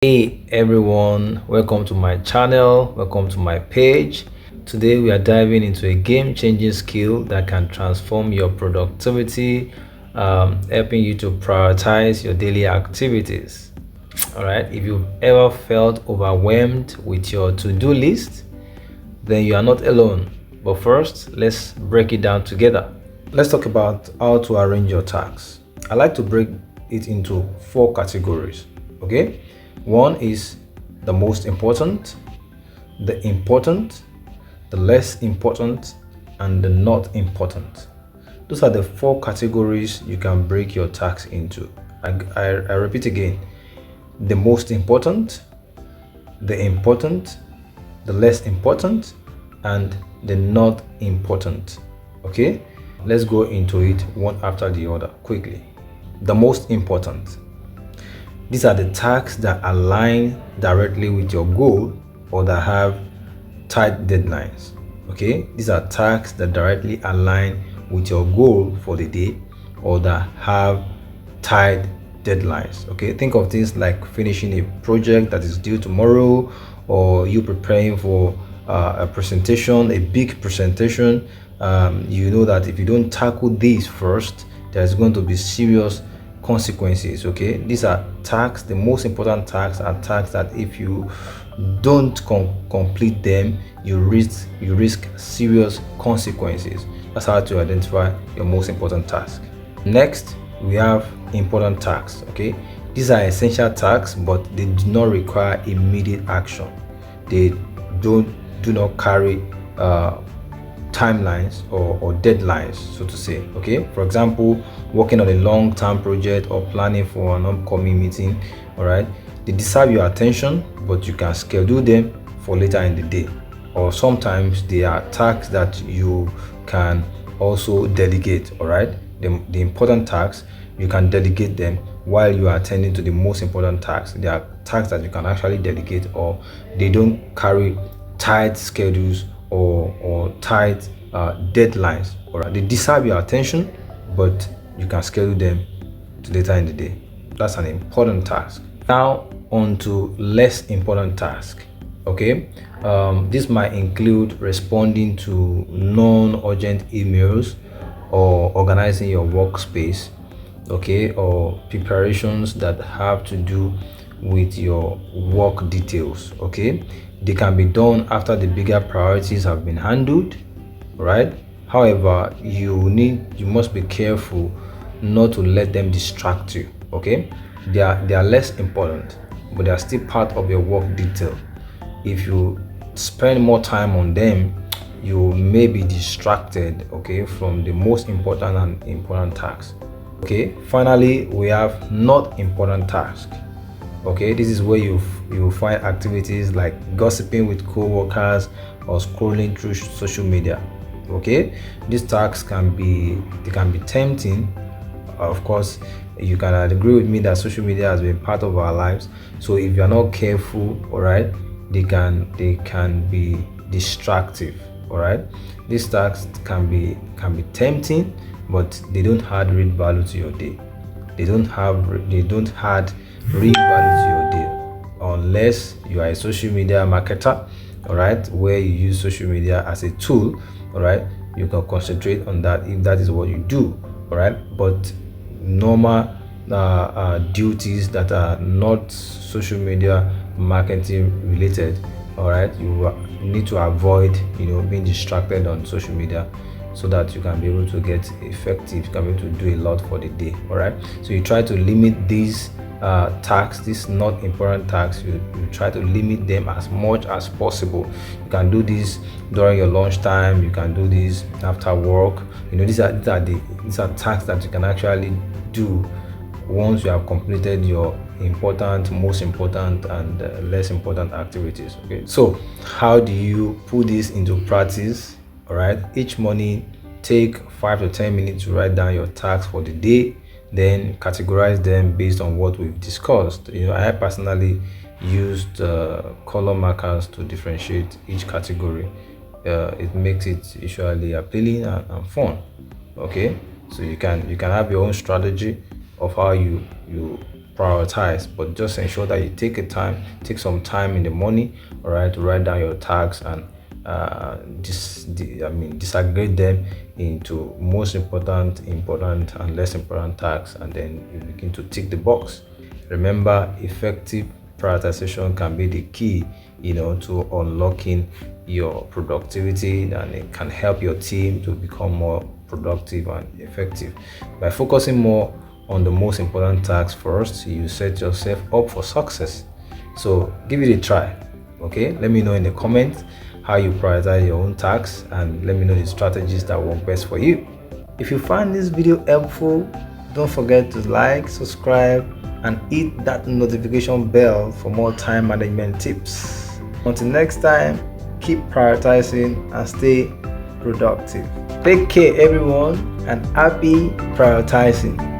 Hey everyone, welcome to my channel, welcome to my page. Today we are diving into a game-changing skill that can transform your productivity, helping you to prioritize your daily activities. All right, if you've ever felt overwhelmed with your to-do list, then you are not alone. But first, let's break it down together. Let's talk about how to arrange your tasks. I like to break it into four categories. Okay, one is the most important, the less important, and the not important. Those are the four categories you can break your tasks into. I repeat again: the most important, the less important, and the not important. Okay, let's go into it one after the other quickly. The most important. These are the tasks that align directly with your goal or that have tight deadlines. Okay, these are tasks that directly align with your goal for the day or that have tight deadlines. Okay, think of things like finishing a project that is due tomorrow, or you preparing for a presentation, a big presentation. You know that if you don't tackle these first, there's going to be serious consequences. Okay, these are tasks. The most important tasks are tasks that if you don't complete them, you risk serious consequences. That's how to identify your most important task. Next, we have important tasks. Okay, these are essential tasks, but they do not require immediate action. They do not carry timelines or deadlines, so to say. Okay, for example, working on a long-term project or planning for an upcoming meeting. All right, they deserve your attention, but you can schedule them for later in the day. Or sometimes they are tasks that you can also delegate. All right, the important tasks, you can delegate them while you are attending to the most important tasks. There are tasks that you can actually delegate, or they don't carry tight schedules or tight deadlines. All right, they deserve your attention, but you can schedule them to later in the day. That's an important task. Now on to less important task. Okay, this might include responding to non-urgent emails or organizing your workspace. Okay, or preparations that have to do with your work details. Okay, they can be done after the bigger priorities have been handled, right? However, you must be careful not to let them distract you. Okay, they are less important, but they are still part of your work detail. If you spend more time on them, you may be distracted, okay, from the most important and important tasks. Okay, finally, we have not important tasks. Okay, this is where you find activities like gossiping with co-workers or scrolling through social media. Okay, these tasks can be tempting. Of course, you can agree with me that social media has been part of our lives, so if you're not careful, all right, they can be distractive. All right, these tasks can be tempting, but they don't add real value to your day. They don't add real value to your day unless you are a social media marketer. All right, where you use social media as a tool. All right, you can concentrate on that if that is what you do. All right, but normal duties that are not social media marketing related, all right, you need to avoid being distracted on social media, so that you can be able to get effective, you can be able to do a lot for the day. All right, so you try to limit these tasks, these not important tasks. You try to limit them as much as possible. You can do this during your lunchtime, you can do this after work. These are tasks that you can actually do once you have completed your important, most important, and less important activities. Okay, so how do you put this into practice? All right, each morning take 5 to 10 minutes to write down your tasks for the day, then categorize them based on what we've discussed. I personally used color markers to differentiate each category. It makes it visually appealing and fun. Okay, so you can have your own strategy of how you prioritize, but just ensure that you take some time in the morning, all right, to write down your tasks and disaggregate them into most important, and less important tasks, and then you begin to tick the box. Remember, effective prioritization can be the key, to unlocking your productivity, and it can help your team to become more productive and effective. By focusing more on the most important tasks first, you set yourself up for success. So give it a try. Okay, let me know in the comments how you prioritize your own tasks, and let me know the strategies that work best for you. If you find this video helpful, don't forget to like, subscribe, and hit that notification bell for more time management tips. Until next time, keep prioritizing and stay productive. Take care everyone, and happy prioritizing.